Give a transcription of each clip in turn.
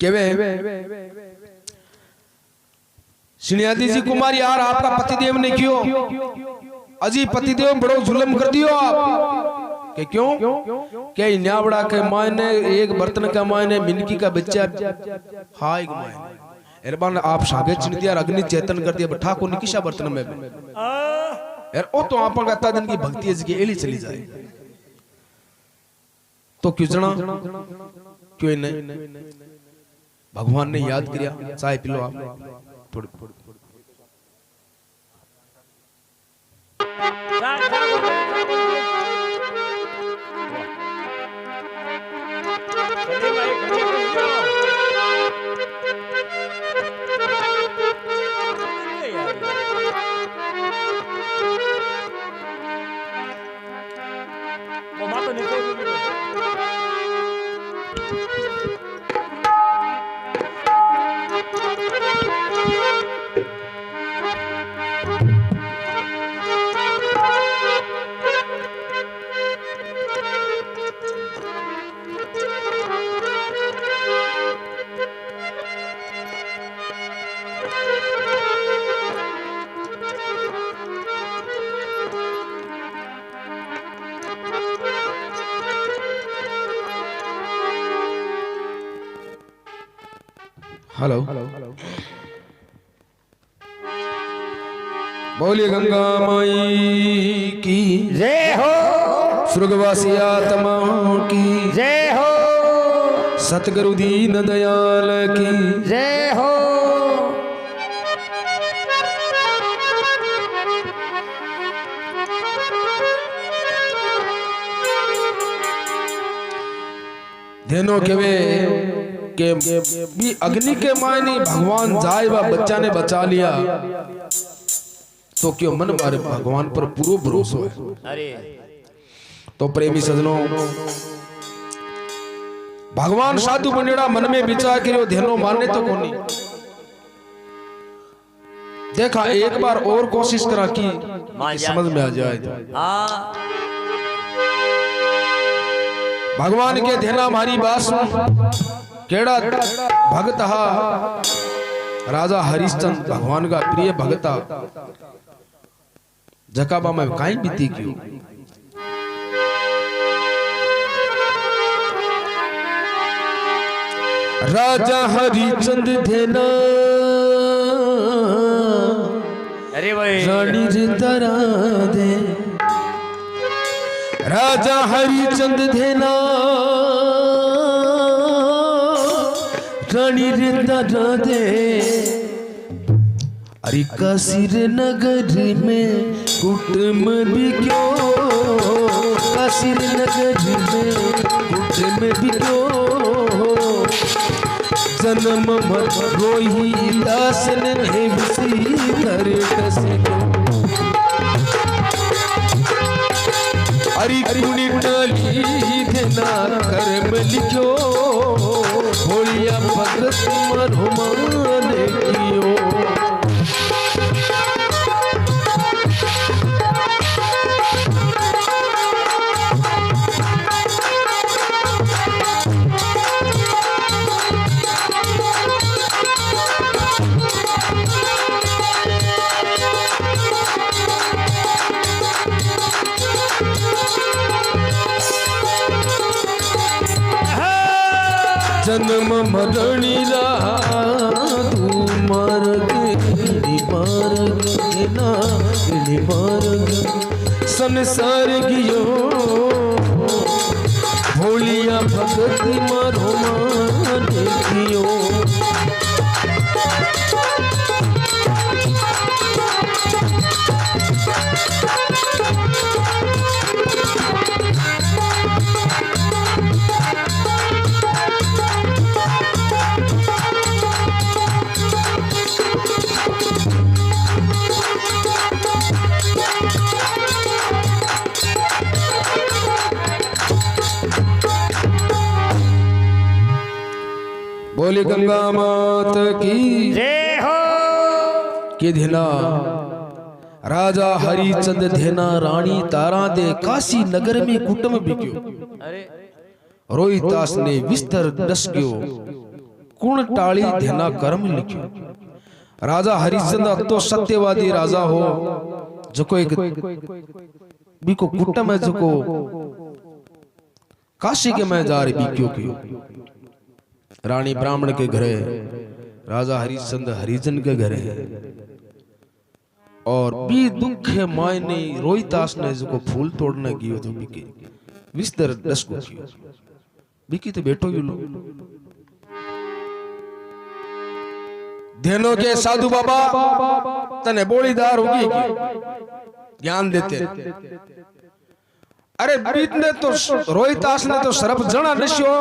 केवे सिनियादी जी कुमार यार आपका पतिदेव ने क्यों अजी पतिदेव बड़ो जुल्म कर दियो आप के क्यों क्या न्यावड़ा के मायने एक बर्तन का मायने मिनकी का बच्चा हाय मायने एरबान आप सागे चिन दिया अग्नि चेतन कर दिया बैठा को निकिशा बर्तन में यार ओ तो आप का दिन की भक्ति है एली चली जाए तो क्यों जना क्यों नहीं भगवान ने याद किया चाय पी लो आप थोड़ी हेलो बोलिए गंगा माई की जय हो, स्वर्गवासी आत्मा की जय हो, सतगुरु दीन दयाल की जय हो। धेनो केवे के भी अग्नि के मायने भगवान जाए व बच्चा ने बचा लिया तो क्यों मन मारे भगवान पर पूरा भरोसा है। अरे तो प्रेमी सजनों भगवान साधु बनेड़ा मन में विचार करो ध्यानो मारने तो कोनी देखा एक बार और कोशिश करा कि समझ में आ जाए तो भगवान के ध्यान हमारी बात सुन केड़ा भगत हा राजा हरिश्चंद्र भगवान का प्रिय भगता जकाबा में काई बीती क्यों राजा हरिश्चंद्र धेना अरे भाई रानी रिंदरा दे राजा हरिश्चंद्र धेना रानी रिंदरा दे अरे कासिर नगर में कुटुंब भी क्यों कासिर नगर में कुटुंब भी क्यों जन्म मत रोही दास ने विसी कर कसे अरे कुनी टली देना कर्म लिखो होलिया भगत मरहुमान कियो जन्म मरणी तू मार्ग संसार गियो भोलिया भगति मारो मान कियो बोली गंगा मात की जय हो। के धेना राजा हरिचंद धेना रानी तारा दे काशी नगर में कुटुंब बिक्यो अरे रोहितास ने विस्तर दस गयो कुण टाली धेना कर्म लिखियो। राजा हरिश्चंद्र तो सत्यवादी राजा हो जको एक बिको कुटम है जको काशी के में जा रही बिक्यो कियो। रानी ब्राह्मण के घरे, राजा हरिश्चंद्र हरिजन के घरे और बी दुख मायने रोहितास ने जको फूल तोड़ने गियो तो बिकी विस्तर दस को कियो। बिकी तो बैठो ही लो धेनो के साधु बाबा तने बोलीदार होगी ज्ञान देते। अरे बीत ने तो रोहितास ने तो सरफ जना नश्यो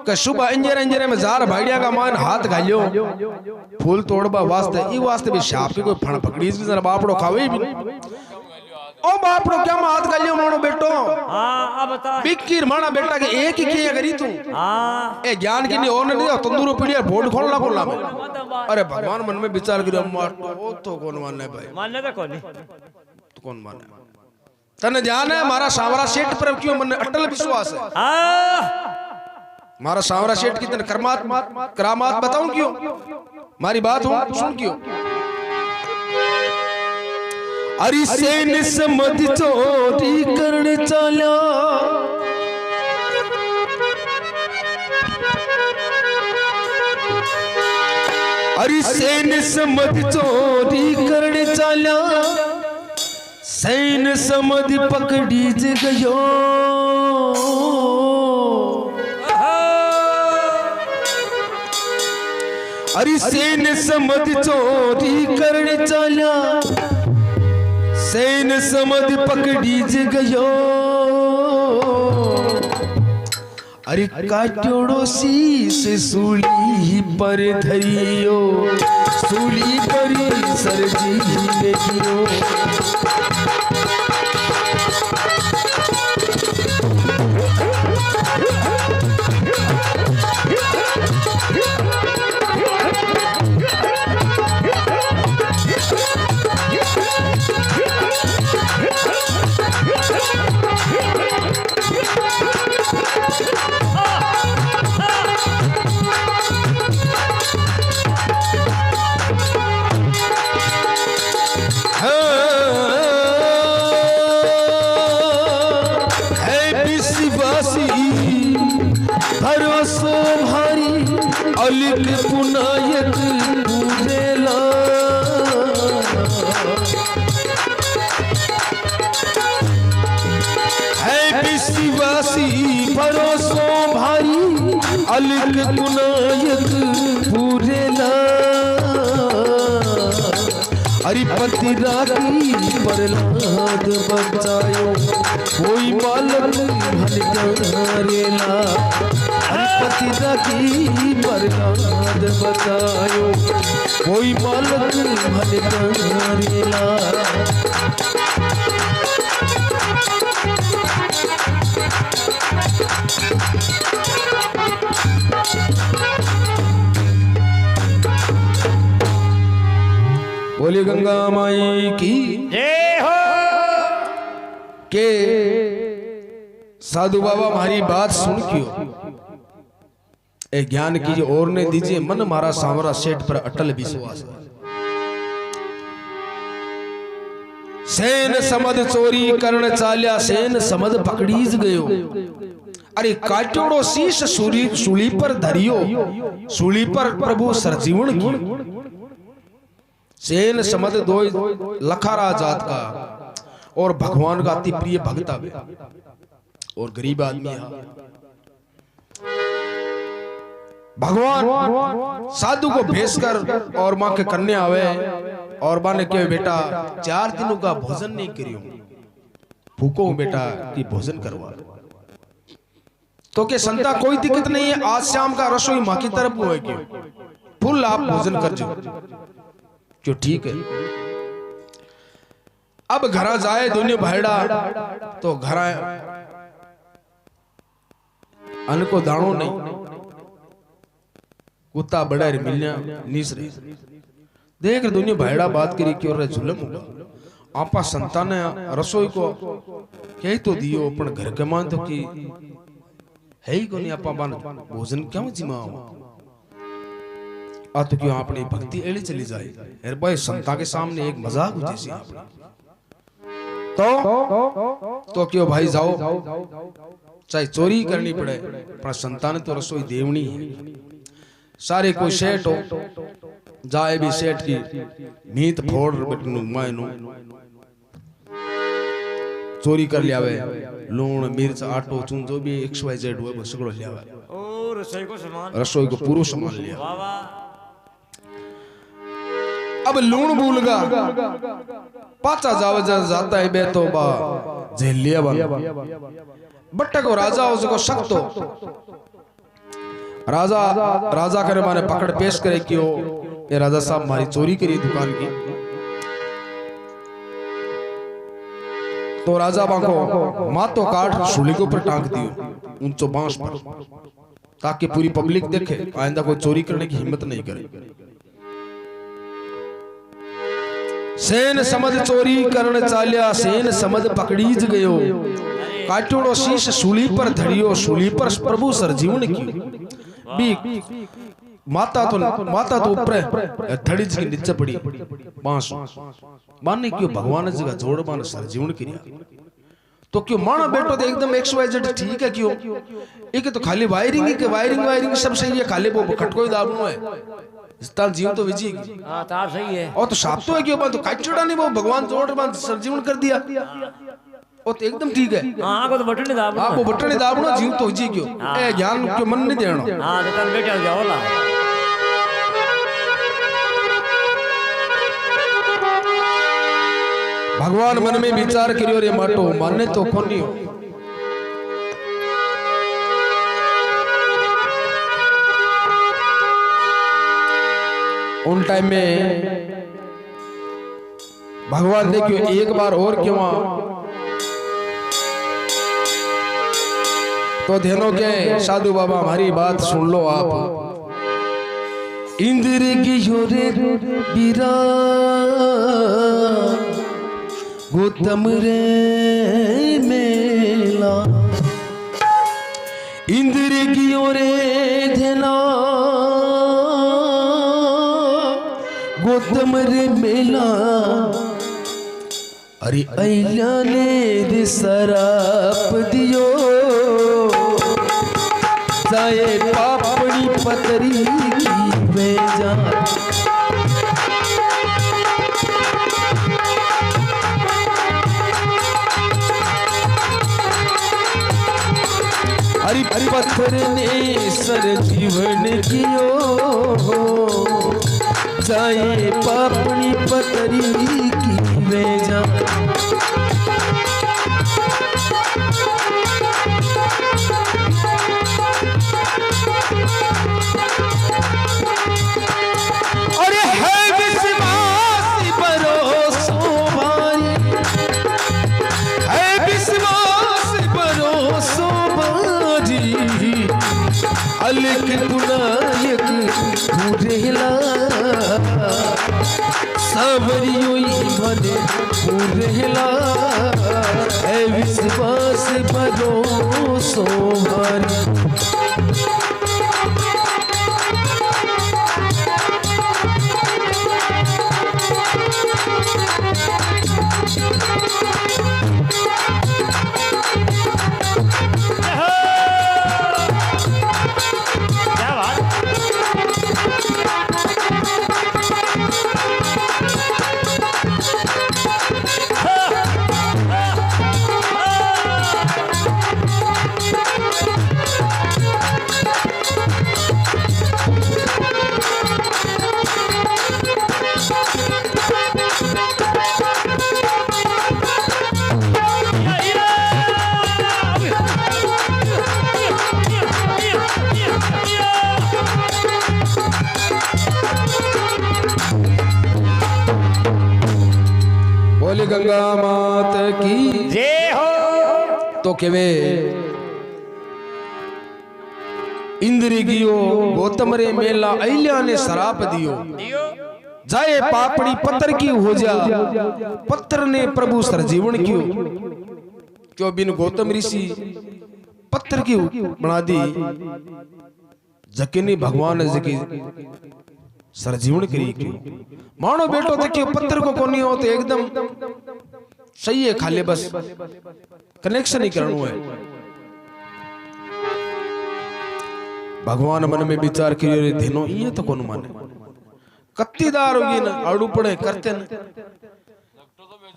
के सुबह अंजेरे अंजेरे में जार भाईडिया का मान हाथ घालियो फूल तोड़बा वास्ते ई वास्ते भी शाप की कोई फण पकड़ी जरा बापड़ो खावे भी ओ बापड़ो क्या हाथ घालियो मानो बेटो। हां अब बता बिक्कीर माना बेटा के एक ही किया करी तू। हां ए ज्ञान की नहीं और नहीं तंदूर पीड़िया बोर्ड खोलना खोलना में। अरे भगवान मन में विचार करियो मार तो कौन मानने भाई मानने तो कौन तो कौन माने तने ध्यान है मारा सावरा सेठ पर क्यों मन अटल विश्वास है। मारा सावरा सेठ की तने करामात बताऊं क्यों मारी बात हो सुन क्यों। अरे सेन समझ चोरी करने चला अरे सेन समझ चोरी करने चला सैन समझ पकड़ी गयो। अरे सैन समझ चोरी करने चला सैन समझ पकड़ी गयो। अरे काटोड़ो शीश सूली पर धरियो सूली पर सरजी देखियो। भरोसो भारी अलिक पुनायक पूजेला है विश्वासी भरोसो भारी अलिक पुनायक पूजेला। अरे पति राखी प्रहलाद बचायो कोई मालक भनकारेला। अरे पति राखी प्रहलाद बचायो कोई मालक भनकारेला। बोली गंगा माई की जय हो। के साधु बाबा हमारी बात सुन क्यों ए ज्ञान कीजिए और ने दीजिए मन मारा सावरा सेठ पर अटल विश्वास है। सेन समद चोरी करण चाल्या सेन समद पकड़ीज गयो। अरे काटोड़ो शीश सूली पर धरियो सूली पर प्रभु सरजीवन की। सेन समद दो लखारा जात का और भगवान का अति प्रिय भक्त आवे और गरीब आदमी है। भगवान साधु को भेज कर और मां के कन्या आवे और मां ने कहे बेटा 4 दिनों का भोजन नहीं करियो भूखो बेटा कि भोजन करवा तो के संता कोई दिक्कत नहीं है आज शाम का रसोई मां की तरफ हुए क्यों फुल आप भोजन कर जो क्यों ठीक है। अब घरा जाए दोनों भाईड़ा तो घरा अन्न को दाणो नहीं कुत्ता बड़ा मिलना नीस रही देख दोनों भाईड़ा बात करी कि और जुलम होगा आपा संतान रसोई को कही तो दियो अपन घर के मान तो कि है ही को नहीं आपा बान भोजन क्यों जिमा आ तो क्यों अपनी भक्ति एड़ी चली जाए अरे भाई संता के सामने एक मजाक हो जैसी आपने तो क्यों भाई जाओ चाहे चोरी करनी पड़े पर संतान तो रसोई देवनी है सारे कोई सेठ हो जाए भी सेठ की मीत फोड़ बटनु मायनु चोरी कर लिया वे लूण मिर्च आटो चून जो भी XYZ हुए वो सगळो लिया वे ओ रसोई को पूरा सामान लिया वाह वाह अब लूण भूलगा पाचा जाता है बे तो बा झेल लिया बन बट्टा को राजा उसको शक तो राजा करे माने पकड़ पेश करे क्यों ये राजा साहब हमारी चोरी करी दुकान की तो राजा बाको मातो काट सूली के ऊपर टांग दियो ऊंचो बांस पर ताकि पूरी पब्लिक देखे आइंदा कोई चोरी करने की हिम्मत नहीं करे सेन समझ चोरी करने चालिया सेन समझ पकड़ीज गयो काटोड़ो शीश सूली पर धड़ियो सूली पर प्रभु सरजीवन की भी माता तो ऊपर धड़ीज के नीचे पड़ी बांस माने क्यों भगवान जी का जोड़ मान सरजीवन किया तो क्यों माना बेटो तो एकदम XYZ ठीक है क्यों एक तो खाली वायरिंग सब सही है खाली वो खटको ही दाबनो है स्थान जीव तो विजी हां तार सही है और तो साफ तो है क्यों तो काटचोड़ा नहीं वो भगवान जोड़ मान सरजीवन कर दिया वो तो एकदम ठीक है हां को तो बटन दाबनो हां वो बटन दाबनो जीव तो विजी क्यों ए ज्ञान क्यों मन नहीं देनो हां तो तन बैठा जाओ ला भगवान मन में विचार करियो रे माटो माने तो कोनी उन टाइम में भगवान देखियो एक बार और क्यों तो ध्यानो के साधु बाबा हमारी बात सुन लो आप इंद्र की योरे बीरा गौतम रे मेला इंद्र की ओरे ध्याना गौतम रे मेला अरे अइला ने रे सराप दियो जाए पापड़ी पतरी की बेजा हरि पत्थर ने सर जीवन कियो जाए पापड़ी पतरी की बेजा अरे है विश्वास भरोसो भारी है विश्वास भरोसो अलग गुनायक पूरेला सावरियो बने पूरेला है विश्वास भरोसो भारी बोले गंगा मात की जय हो। तो केवे इंद्र गियो गौतम रे मेला अहिल्या ने शराप दियो जाए पापड़ी पत्थर की हो जा पत्थर ने प्रभु सरजीवन क्यों क्यों बिन गौतम ऋषि पत्थर की बना दी जकिनी भगवान जकी सरजीवण करी क्यों मानो बेटो देखियो पत्थर को कोनी हो तो एकदम सही है खाली बस कनेक्शन ही करनो है भगवान मन में विचार करियो रे धेनो ये तो कोन माने कत्तीदार होगी ना आड़ू पड़े करते न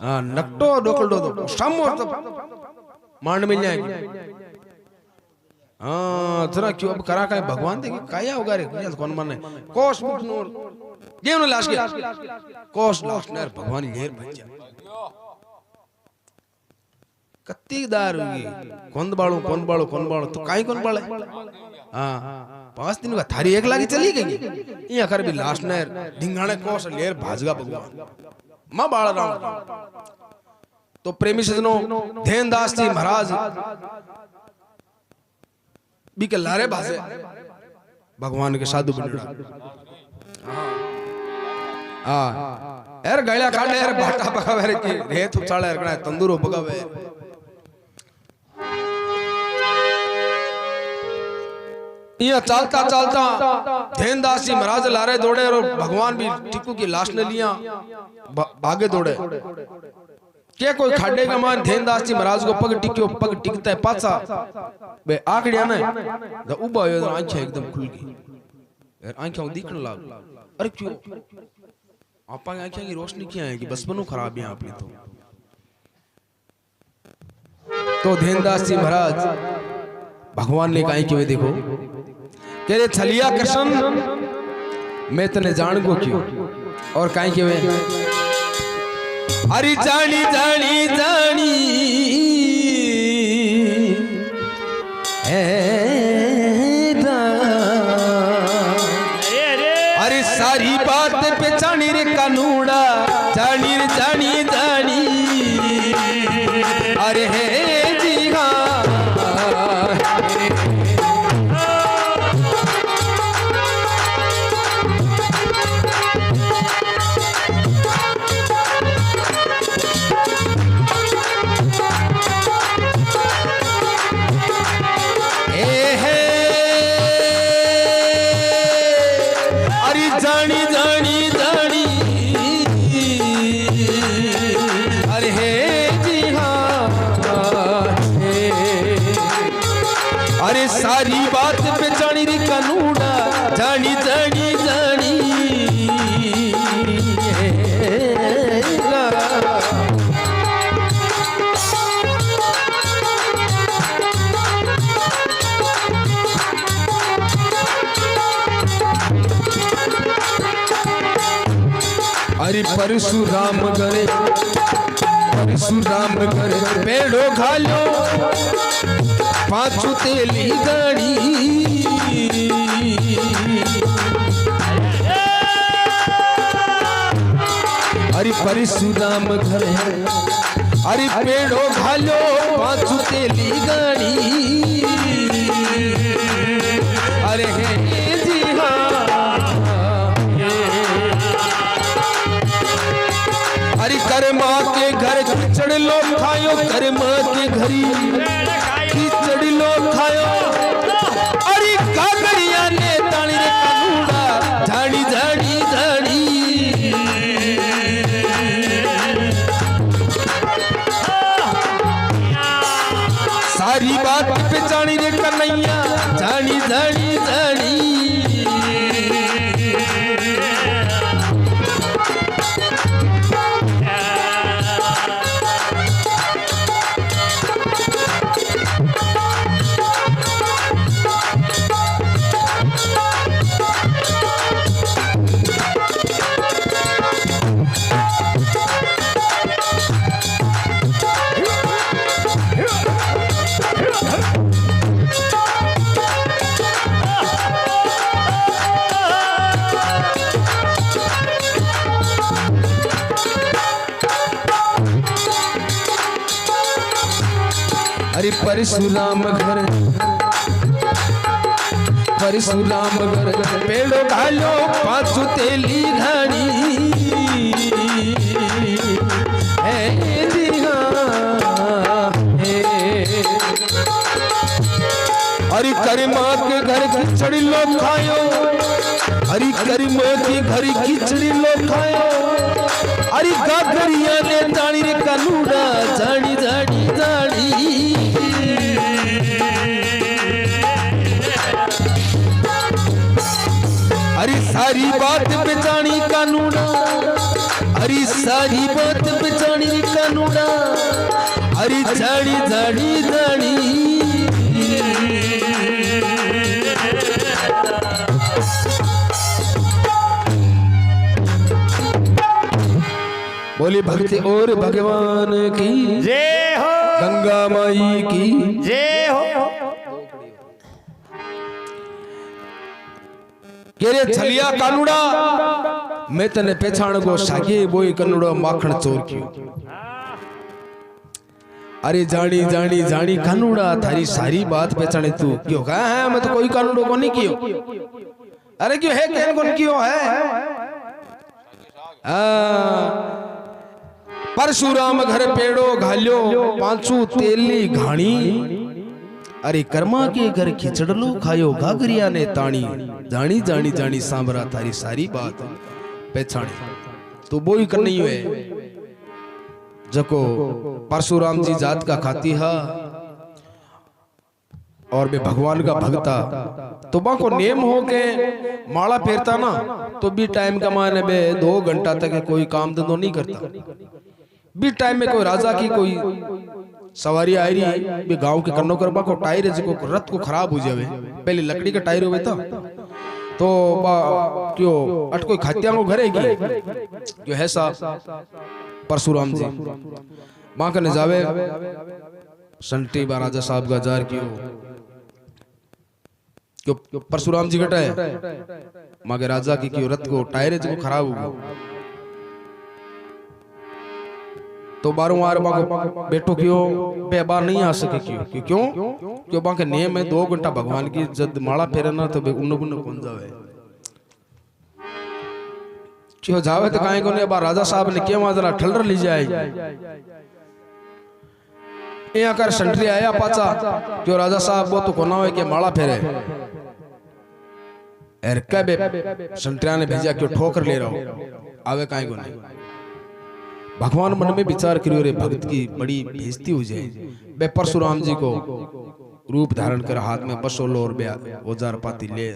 हां नकटो डोकल दो सामो तो मांड मिल जाएगी हाँ जरा क्यों अब करा का भगवान देखे काया होगा रे कौन माने कोस मुखनूर ये न लाश के कोस लाश नर भगवान लेर बच्चा कत्तीदार होगी कौन बाड़ो तो काई कौन बाड़े हाँ 5 दिन का थारी एक लागी चली गई ये अखर भी लाश नर ढिंगाने कोस लेर भाजगा भगवान मां बाड़ा राम तो प्रेमी सजनों ध्यानदास जी महाराज बी के लारे भासे भगवान के साधु बनड़ा यार गळ्या काढे यार बाटा पकावे रे की रेत उचाळे यार कणा तंदूरो पकावे ये चलता चलता ध्यानदास जी महाराज लारे दौड़े और भगवान भी टिक्कू की लाश ने लिया आगे दौड़े क्या कोई खाडे का मान ध्यानदास जी महाराज को पग टिक्यो पग टिकता है पाछा बे आकड़िया ने द उबा यो आंखें एकदम खुल गई यार आंखें दिखने लग अरे क्यों आपा की आंखें की रोशनी क्या है कि बस बनो खराब है आपने तो ध्यानदास जी महाराज भगवान ने कहा कि देखो कह रहे छलिया कृष्ण मैं तने जान को क्यों और कहीं के वे अरे जानी जानी जानी अरे सारी बात पे जानी रे कानूड़ा जानी रे जानी जानी अरे है जी हाँ सारी बात पे जानी रे कानूड़ा जानी जानी जानी अरे परशुराम करे पेड़ो घालो पाछू तेली गाड़ी अरे परशुराम घर अरे पेड़ो घालो पाछू तेली गाड़ी अरे हे जी हाँ अरे कर्मा के घर चढ़ लो खायो कर्मा के घरी खिचड़ी लो खायो अरे काकड़िया ने तानी रे कानूड़ा झाड़ी झाड़ी झाड़ी सारी बात पे जानी रे कन्हैया झाड़ी झाड़ी झाड़ी अरे परशुराम घर पेड़ो घालो पाछू तेली घाड़ी है जी हाँ अरे कर्मा के घर खिचड़ी लो खायो अरे कर्म की घरी खिचड़ी लो खायो अरे गागरिया ने जानी रे कनुड़ा जानी जानी जानी अरे सारी बात बेचानी कानूना अरे सारी बात बेचानी कानूना अरे जानी जानी जानी बोली भक्ति और भगवान की जय हो, गंगा माई की जय हो। केरे छलिया कानूड़ा मैं तने पहचान गो सागे बोई कन्नुड़ो माखण चोर क्यों अरे जानी जानी जानी कानूड़ा थारी सारी बात पहचाने तू क्यों कहा है मैं तो कोई कानूड़ो को नहीं कियो अरे क्यों है कहन कौन क्यों है परशुराम घर पेड़ो घाल्यो पांचू तेली घाणी अरे कर्मा के घर खिचड़लो खायो घाघरिया ने ताणी जानी जानी जानी सांभरा थारी सारी बात पहचानी तो बोई करनी है जको परशुराम जी जात का खाती है और बे भगवान का भगता तो बा को नेम हो के माला फेरता ना तो भी टाइम कमाने बे 2 घंटा तक कोई काम धंधो नहीं करता भी टाइम में कोई राजा की कोई सवारी आ रही भी गांव के कन्नो करबा को टायर है जो रथ को खराब हो जावे पहले लकड़ी का टायर होवे तो क्यों अट कोई खातिया को घरे की क्यों है सा परशुराम जी मां कने जावे संटी बा राजा साहब का जार क्यों परशुराम जी घटा है मां के राजा की क्यों रथ को टायर है जो खराब हो गया तो बारंबार बेटो क्यों बेबार नहीं आ सके क्यों क्यों क्यों बाके नेम है 2 घंटा भगवान की जद माला फेरना तो बे उन्न बुन्न कौन जावे क्यों जावे तो काहे को ने बा राजा साहब ने क्यों जरा ठलर ली जाए यहाँ कर संटरी आया पाचा क्यों राजा साहब वो तो कोना है कि माला फेरे एर कबे संटरिया ने भेजा क्यों ठोकर ले रहा हो आवे काहे को नहीं भगवान मन में विचार करियो रे भक्त की बड़ी बेइज्जती हो जाए बे परशुराम जी को रूप धारण कर हाथ में बसोलो और बे औजार पाती ले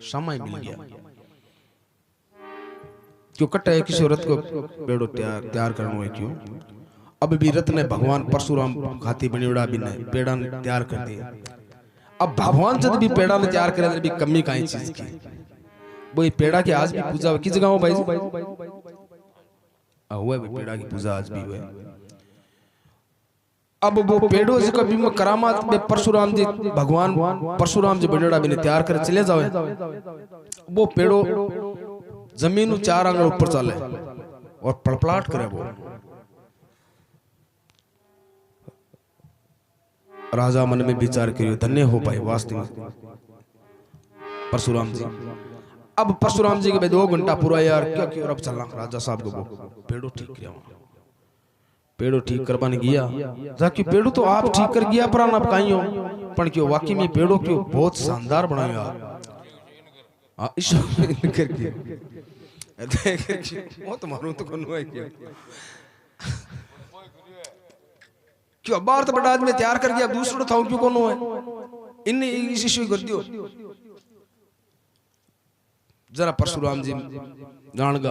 समय मिल गया क्यों कटे किसी रथ को बेड़ो तैयार करना है क्यों अब भी रथ ने भगवान परशुराम खाती बनियोड़ा भी नहीं पेड़ा ने तैयार कर दिया अब भगवान जब भी पेड़ा ने तैयार करे भी कमी काई चीज की वो पेड़ा की आज भी पूजा किस जगह भाई हुआ भी पेड़ा की पूजा आज भी हुआ अब वो पेड़ों से कभी में करामात में परशुराम जी भगवान परशुराम जी बनेड़ा भी तैयार कर चले जावे वो पेड़ो जमीन 4 आंगन ऊपर चले और पड़पड़ाहट करे वो राजा मन में विचार करियो धन्य हो पाए वास्तव में परशुराम जी अब परशुराम जी के 2 घंटा पूरा यार क्या क्यों अब चलना राजा साहब को पेड़ो ठीक किया पेड़ो ठीक करवाने गया जाकि पेड़ो तो आप ठीक कर गया पर आप कहीं हो पर क्यों वाकई में पेड़ो क्यों बहुत शानदार बनाया आप इस करके वो तो मारूं तो कौन हुआ क्यों क्यों बार तो बड़ा आदमी तैयार कर गया दूसरा था क्यों कौन हुआ इन्हें इस इश्यू कर दियो जरा परशुराम जी गाणगा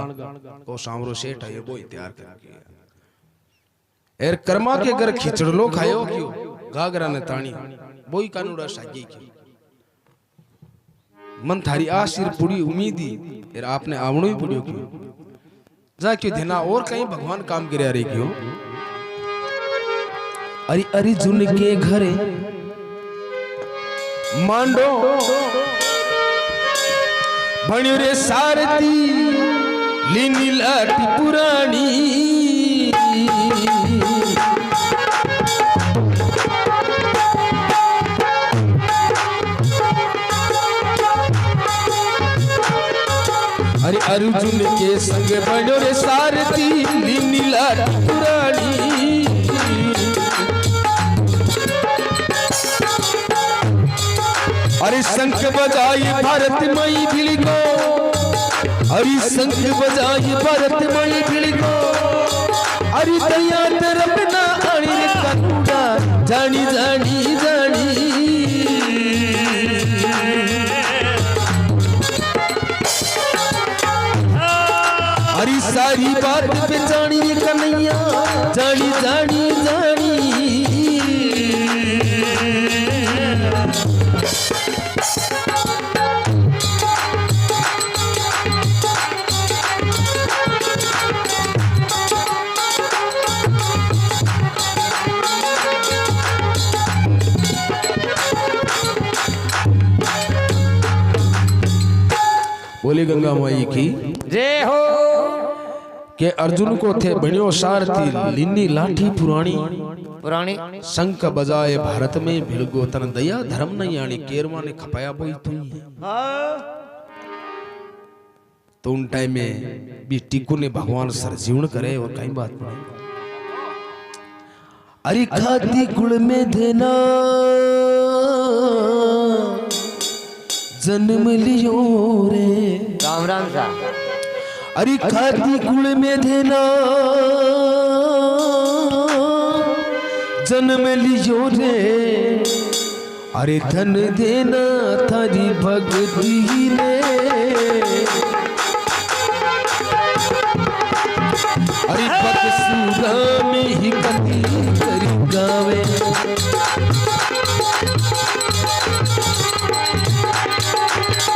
को सामरो सेठ है वो तैयार करके एर कर्मा के घर खिचड़लो खायो क्यों घाघरा ने ताणी बोई कानूड़ा सागी की मन थारी आशीर पूरी उम्मीदी एर आपने आवणो ही पड़ियो क्यों जा क्यों देना और कहीं भगवान काम करे रे क्यों अरे अर्जुन के घरे मांडो भण्यो रे सारथी लीनी लाटी पुरानी अरे अर्जुन के संग भण्यो रे सारथी लीनी लाटी पुरानी अरे शंख बजाई भारत मई भिड़ गो हरि शंख बजाई भरत मई भिड़को अरे दया तरफ ना अणि रे कनुड़ा जानी जानी जानी अरे सारी बात पे जानी रे कन्हैया जानी जानी जानी बोली गंगा माई की जय हो। के अर्जुन को थे बणियो सारथी लिन्नी लाठी पुरानी पुरानी शंख बजाए भारत में भिड़गो तन दया धर्म नहीं आनी केरवा ने खपाया बोई तू तो उन टाइम में भी टीकू ने भगवान सर जीवन करे और कई बात नहीं अरे खाती गुड़ में देना जन्म लियो रे राम राम सा अरे खाती गुड़ में देना जन्म लियो रे अरे धन देना थारी भक्ति ने अरे बकसूरा में ही कती करी गावे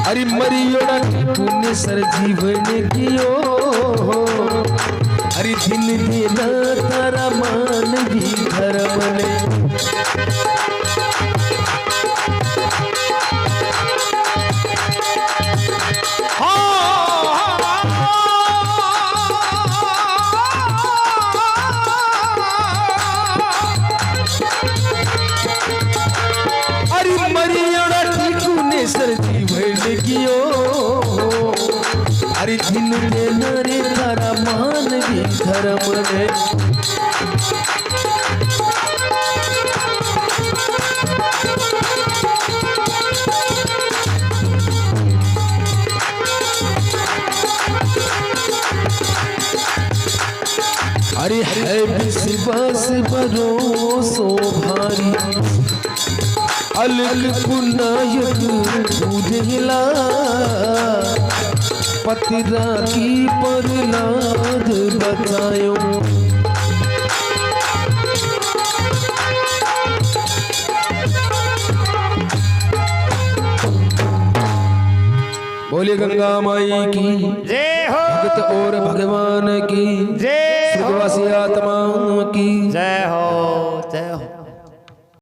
अरे मरियोड़ा पुण्य सर जीवन कियो अरे दिन देना तारा मान भी धर्म ने अरे मरियोड़ा पुण्य सर जीवन कियो अरे दिन देना रे तारा मान भी धर्म ने अरे है विश्वास भरोसो भारी अलग पुनायक उजला पतिरा की प्रहलाद बतायो बोलिए गंगा माई की जय हो। भक्त और भगवान की जय हो। स्वर्गवासी आत्मा की जय हो।